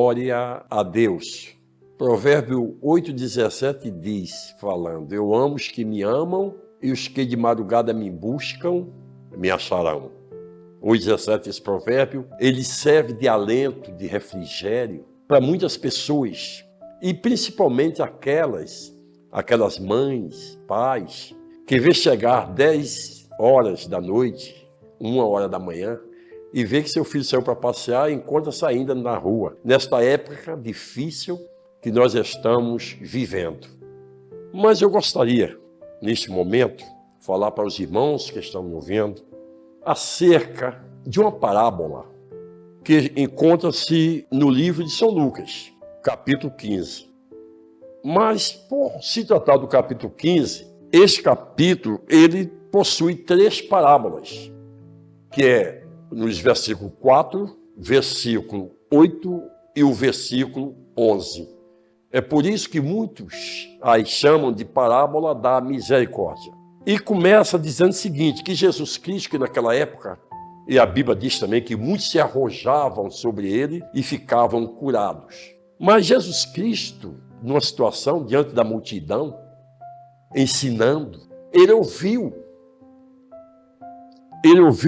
glória a Deus. Provérbio 8,17 diz, falando: eu amo os que me amam e os que de madrugada me buscam, me acharão. 8,17, esse provérbio, ele serve de alento, de refrigério para muitas pessoas, e principalmente aquelas mães, pais, que vê chegar 10 horas da noite, 1 hora da manhã, e vê que seu filho saiu para passear e encontra-se ainda na rua, nesta época difícil que nós estamos vivendo. Mas eu gostaria, neste momento, falar para os irmãos que estão me ouvindo acerca de uma parábola que encontra-se no livro de São Lucas, capítulo 15. Mas, por se tratar do capítulo 15, este capítulo, ele possui 3 parábolas, que é nos versículo 4, versículo 8 e o versículo 11. É por isso que muitos as chamam de parábola da misericórdia. E começa dizendo o seguinte, que Jesus Cristo, que naquela época, e a Bíblia diz também que muitos se arrojavam sobre ele e ficavam curados. Mas Jesus Cristo, numa situação diante da multidão, ensinando, ele ouviu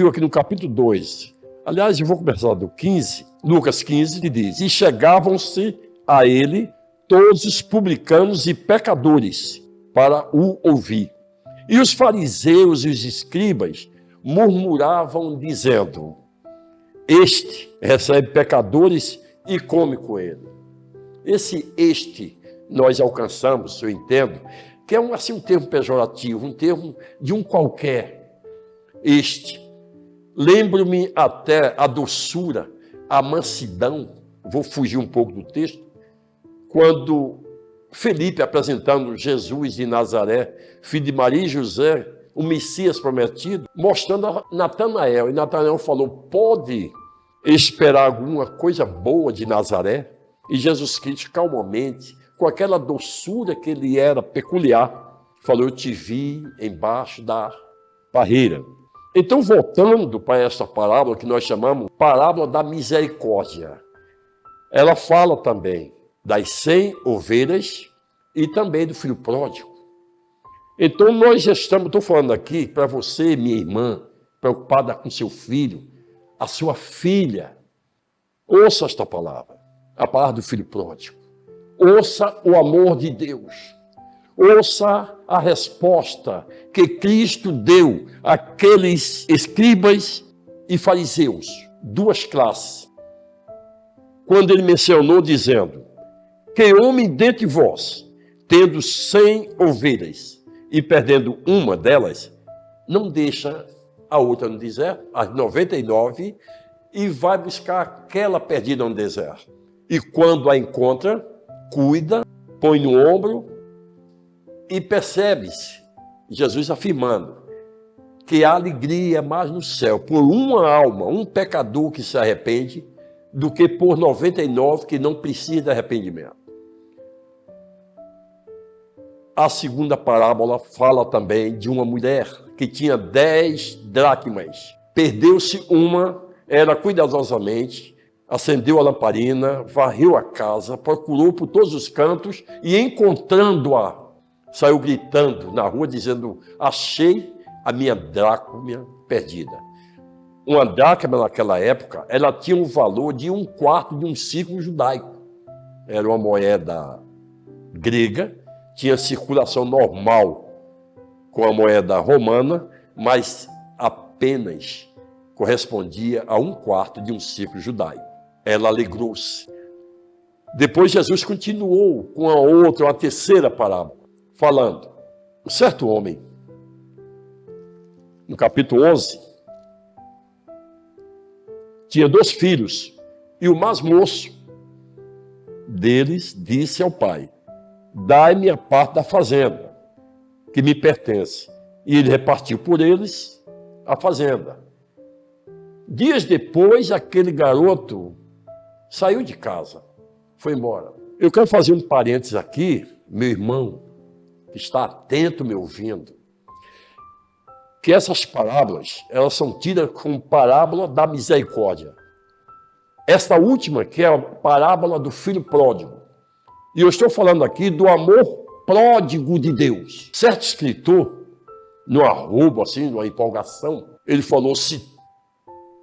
aqui no capítulo 2. Aliás, eu vou começar do 15, Lucas 15, que diz: e chegavam-se a ele todos os publicanos e pecadores para o ouvir. E os fariseus e os escribas murmuravam, dizendo: este recebe pecadores e come com ele. Este nós alcançamos, eu entendo, que é um termo pejorativo, um termo de um qualquer. Lembro-me até a doçura, a mansidão, vou fugir um pouco do texto, quando Felipe, apresentando Jesus de Nazaré, filho de Maria e José, o Messias prometido, mostrando a Natanael. E Natanael falou: pode esperar alguma coisa boa de Nazaré? E Jesus Cristo, calmamente, com aquela doçura que ele era peculiar, falou: eu te vi embaixo da parreira. Então, voltando para esta parábola que nós chamamos parábola da misericórdia, ela fala também das 100 ovelhas e também do filho pródigo. Então, estou falando aqui para você, minha irmã, preocupada com seu filho, a sua filha. Ouça esta palavra, a palavra do filho pródigo. Ouça o amor de Deus. Ouça a resposta que Cristo deu àqueles escribas e fariseus, 2 classes. Quando ele mencionou dizendo: que homem dentre vós, tendo 100 ovelhas e perdendo uma delas, não deixa a outra no deserto, as 99, e vai buscar aquela perdida no deserto. E quando a encontra, cuida, põe no ombro, e percebe-se, Jesus afirmando, que a alegria é mais no céu por uma alma, um pecador que se arrepende, do que por 99 que não precisa de arrependimento. A segunda parábola fala também de uma mulher que tinha 10 dracmas. Perdeu-se uma, ela cuidadosamente acendeu a lamparina, varreu a casa, procurou por todos os cantos e, encontrando-a, saiu gritando na rua, dizendo: achei a minha dracma perdida. Uma dracma naquela época, ela tinha um valor de 1/4 de um ciclo judaico. Era uma moeda grega, tinha circulação normal com a moeda romana, mas apenas correspondia a 1/4 de um ciclo judaico. Ela alegrou-se. Depois Jesus continuou com uma terceira parábola, falando: um certo homem, no capítulo 11, tinha 2 filhos, e o mais moço deles disse ao pai: dai-me a parte da fazenda, que me pertence. E ele repartiu por eles a fazenda. Dias depois, aquele garoto saiu de casa, foi embora. Eu quero fazer um parênteses aqui, meu irmão, que está atento me ouvindo, que essas parábolas, elas são tidas como parábola da misericórdia. Esta última, que é a parábola do filho pródigo. E eu estou falando aqui do amor pródigo de Deus. Certo escritor, no arrobo, assim, numa empolgação, ele falou: se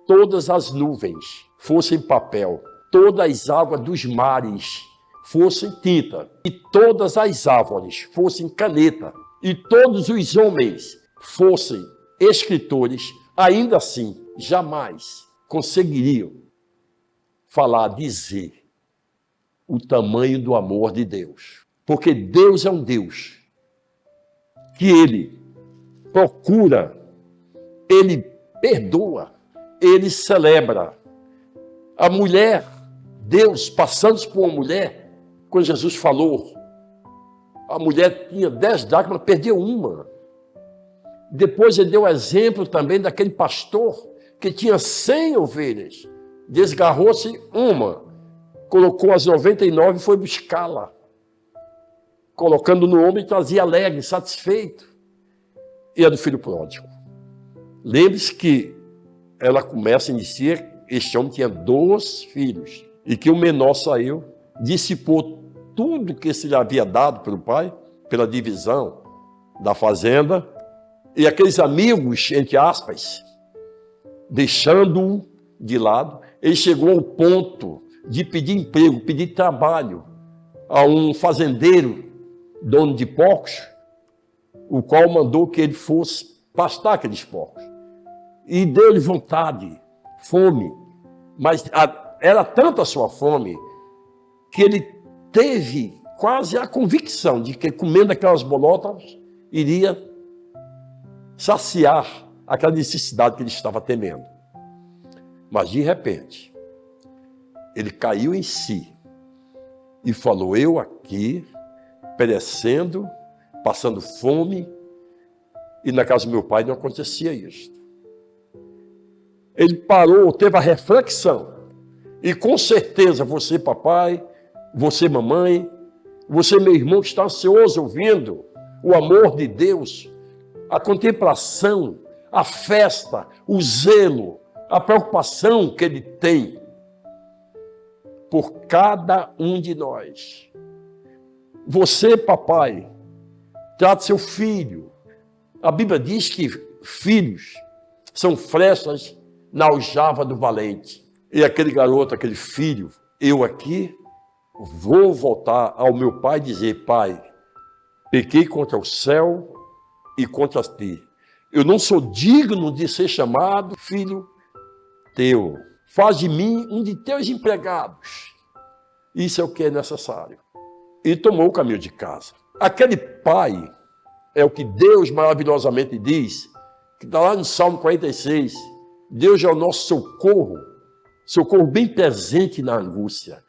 todas as nuvens fossem papel, todas as águas dos mares fossem tinta, e todas as árvores fossem caneta, e todos os homens fossem escritores, ainda assim jamais conseguiriam dizer o tamanho do amor de Deus. Porque Deus é um Deus que Ele procura, Ele perdoa, Ele celebra. A mulher, Deus passando por uma mulher, quando Jesus falou, a mulher tinha 10 dracmas, perdeu uma. Depois ele deu exemplo também daquele pastor que tinha 100 ovelhas. Desgarrou-se uma, colocou as 99 e foi buscá-la. Colocando no ombro e trazia alegre, satisfeito. E a do filho pródigo. Lembre-se que ela começa a iniciar, este homem tinha 2 filhos. E que o menor saiu, dissipou tudo que se lhe havia dado pelo pai, pela divisão da fazenda. E aqueles amigos, entre aspas, deixando-o de lado, ele chegou ao ponto de pedir emprego, pedir trabalho a um fazendeiro, dono de porcos, o qual mandou que ele fosse pastar aqueles porcos. E deu-lhe vontade, fome, mas era tanta a sua fome que ele teve quase a convicção de que comendo aquelas bolotas iria saciar aquela necessidade que ele estava temendo. Mas de repente, ele caiu em si e falou: eu aqui, perecendo, passando fome, e na casa do meu pai não acontecia isso. Ele parou, teve a reflexão, e com certeza você, papai, você, mamãe, você, meu irmão, que está ansioso ouvindo o amor de Deus, a contemplação, a festa, o zelo, a preocupação que Ele tem por cada um de nós. Você, papai, trata seu filho. A Bíblia diz que filhos são flechas na aljava do valente. E aquele garoto, aquele filho, eu aqui vou voltar ao meu pai e dizer: pai, pequei contra o céu e contra ti. Eu não sou digno de ser chamado filho teu. Faz de mim um de teus empregados. Isso é o que é necessário. E tomou o caminho de casa. Aquele pai é o que Deus maravilhosamente diz, que está lá no Salmo 46. Deus é o nosso socorro bem presente na angústia.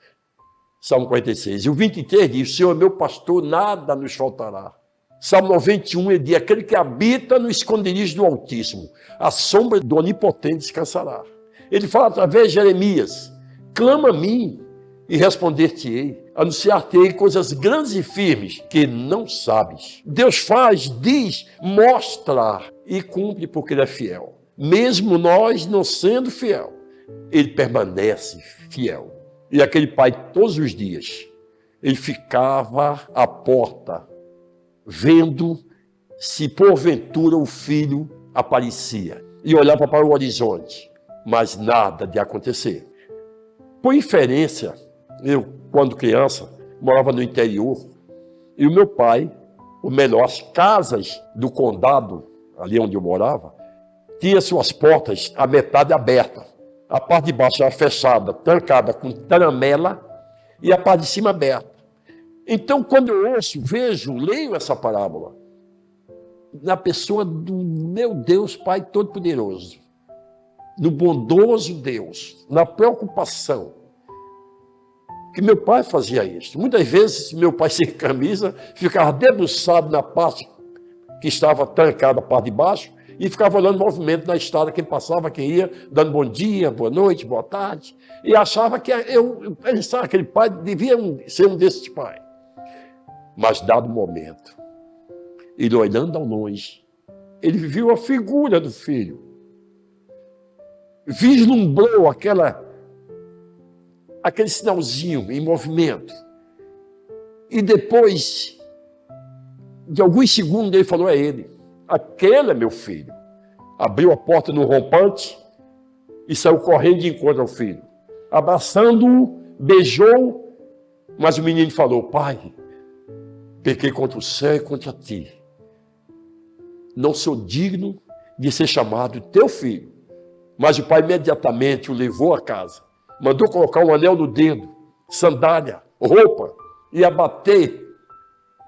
Salmo 46. E o 23 diz: o Senhor é meu pastor, nada nos faltará. Salmo 91 ele diz: aquele que habita no esconderijo do Altíssimo, a sombra do Onipotente descansará. Ele fala através de Jeremias: clama a mim e responder-te-ei, anunciar-te-ei coisas grandes e firmes que não sabes. Deus faz, diz, mostra e cumpre porque Ele é fiel. Mesmo nós não sendo fiel, Ele permanece fiel. E aquele pai, todos os dias, ele ficava à porta, vendo se porventura o filho aparecia. E olhava para o horizonte, mas nada de acontecer. Por inferência, eu, quando criança, morava no interior, e o meu pai, ou melhor, as casas do condado, ali onde eu morava, tinha suas portas a metade aberta. A parte de baixo era fechada, trancada com tramela, e a parte de cima aberta. Então, quando eu ouço, vejo, leio essa parábola, na pessoa do meu Deus, Pai Todo-Poderoso, no bondoso Deus, na preocupação, que meu pai fazia isso. Muitas vezes, meu pai sem camisa, ficava debruçado na parte que estava trancada, a parte de baixo, e ficava olhando o movimento da estrada, quem passava, quem ia, dando bom dia, boa noite, boa tarde, e achava que eu pensava que aquele pai devia ser um desses pais. Mas, dado o momento, ele olhando ao longe, ele viu a figura do filho, vislumbrou aquela aquele sinalzinho em movimento. E depois de alguns segundos ele falou, é ele. Aquele é meu filho. Abriu a porta no rompante e saiu correndo de encontro ao filho. Abraçando-o, beijou, mas o menino falou, pai, pequei contra o céu e contra ti. Não sou digno de ser chamado teu filho. Mas o pai imediatamente o levou a casa. Mandou colocar um anel no dedo, sandália, roupa, e abater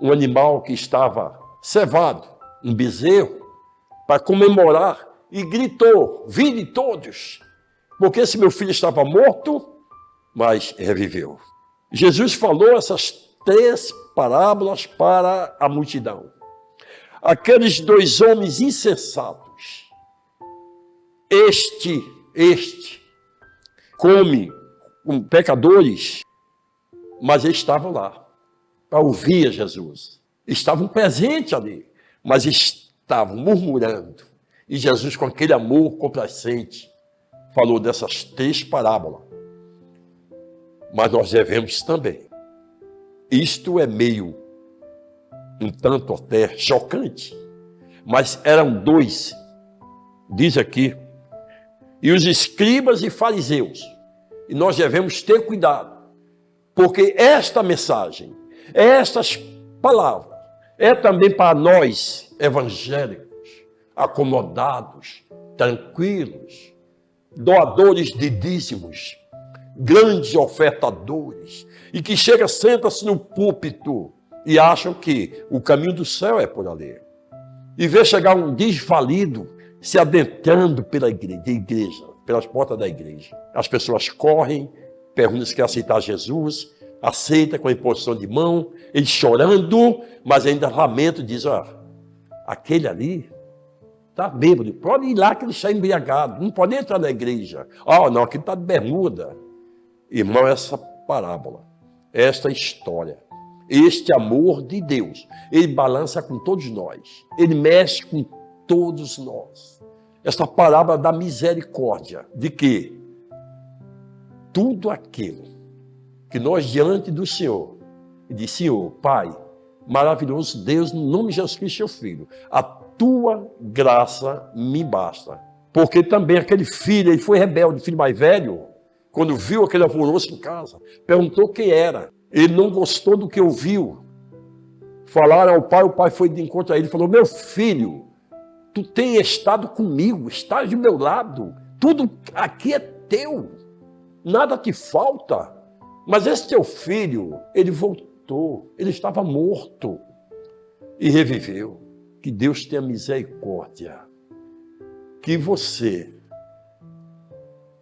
um animal que estava cevado, um bezerro, para comemorar, e gritou, vinde todos, porque esse meu filho estava morto, mas reviveu. Jesus falou essas 3 parábolas para a multidão. Aqueles 2 homens insensatos, este come com pecadores, mas eles estavam lá para ouvir Jesus. Estavam presentes ali, mas estavam murmurando. E Jesus, com aquele amor complacente, falou dessas 3 parábolas. Mas nós devemos também. Isto é meio, um tanto até chocante, mas eram 2, diz aqui, e os escribas e fariseus. E nós devemos ter cuidado, porque esta mensagem, estas palavras, é também para nós, evangélicos, acomodados, tranquilos, doadores de dízimos, grandes ofertadores, e que chega, senta-se no púlpito e acham que o caminho do céu é por ali. E vê chegar um desvalido se adentrando pela igreja, pelas portas da igreja. As pessoas correm, perguntam se quer aceitar Jesus, aceita com a imposição de mão, ele chorando, mas ainda lamento, diz, aquele ali está bêbado, pode ir lá que ele está embriagado, não pode entrar na igreja. Não, aquele está de bermuda. Irmão, essa parábola, esta história, este amor de Deus, ele balança com todos nós, ele mexe com todos nós. Esta parábola da misericórdia, de que tudo aquilo que nós diante do Senhor, e de Senhor, Pai, maravilhoso Deus, no nome de Jesus Cristo, seu Filho, a tua graça me basta. Porque também aquele filho, ele foi rebelde, filho mais velho, quando viu aquele alvoroço em casa, perguntou quem era. Ele não gostou do que ouviu. Falaram ao pai, o pai foi de encontro a ele e falou, meu filho, tu tem estado comigo, estás do meu lado, tudo aqui é teu, nada te falta. Mas esse teu filho, ele voltou, ele estava morto e reviveu. Que Deus tenha misericórdia, que você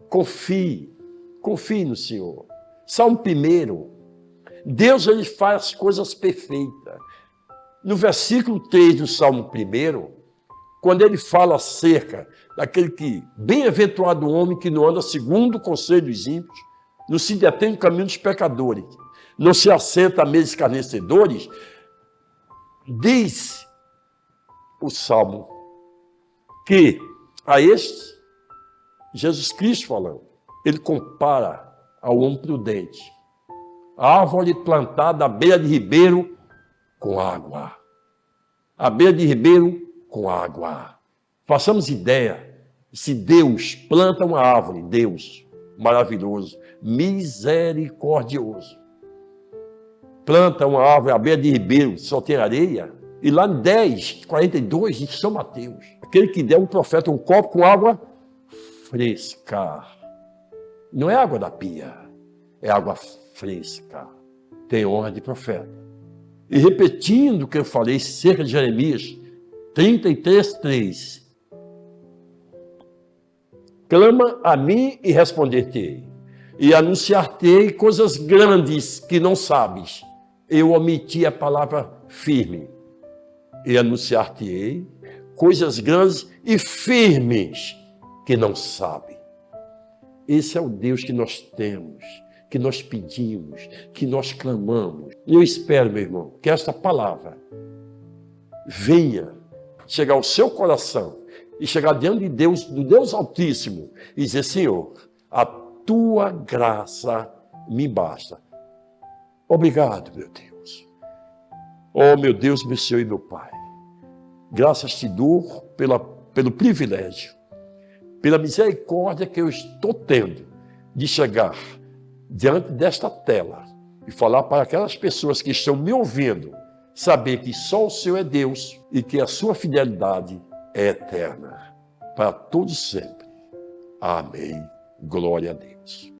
confie no Senhor. Salmo 1, Deus ele faz as coisas perfeitas. No versículo 3 do Salmo 1, quando ele fala acerca daquele que, bem-aventurado o homem que não anda segundo o conselho dos ímpios, não se detém no caminho dos pecadores, não se assenta à mesa dos escarnecedores, diz o Salmo que a este, Jesus Cristo falando, ele compara ao homem prudente, a árvore plantada à beira de ribeiro com água. À beira de ribeiro com água. Façamos ideia, se Deus planta uma árvore, Deus, maravilhoso, misericordioso, planta uma árvore à beira de ribeiro, só tem areia, e lá em 10:42 de São Mateus, aquele que der um profeta um copo com água fresca. Não é água da pia, é água fresca. Tem honra de profeta. E repetindo o que eu falei cerca de Jeremias 33:3. Clama a mim e responder-te-ei, e anunciar-te-ei coisas grandes que não sabes. Eu omiti a palavra firme. E anunciar-te-ei coisas grandes e firmes que não sabe. Esse é o Deus que nós temos, que nós pedimos, que nós clamamos. E eu espero, meu irmão, que esta palavra venha chegar ao seu coração e chegar diante de Deus, do Deus Altíssimo, e dizer, Senhor, a tua graça me basta. Obrigado, meu Deus. Oh, meu Deus, meu Senhor e meu Pai. Graças te dou pelo privilégio, pela misericórdia que eu estou tendo de chegar diante desta tela e falar para aquelas pessoas que estão me ouvindo, saber que só o Senhor é Deus e que a sua fidelidade é eterna, para todos sempre. Amém. Glória a Deus.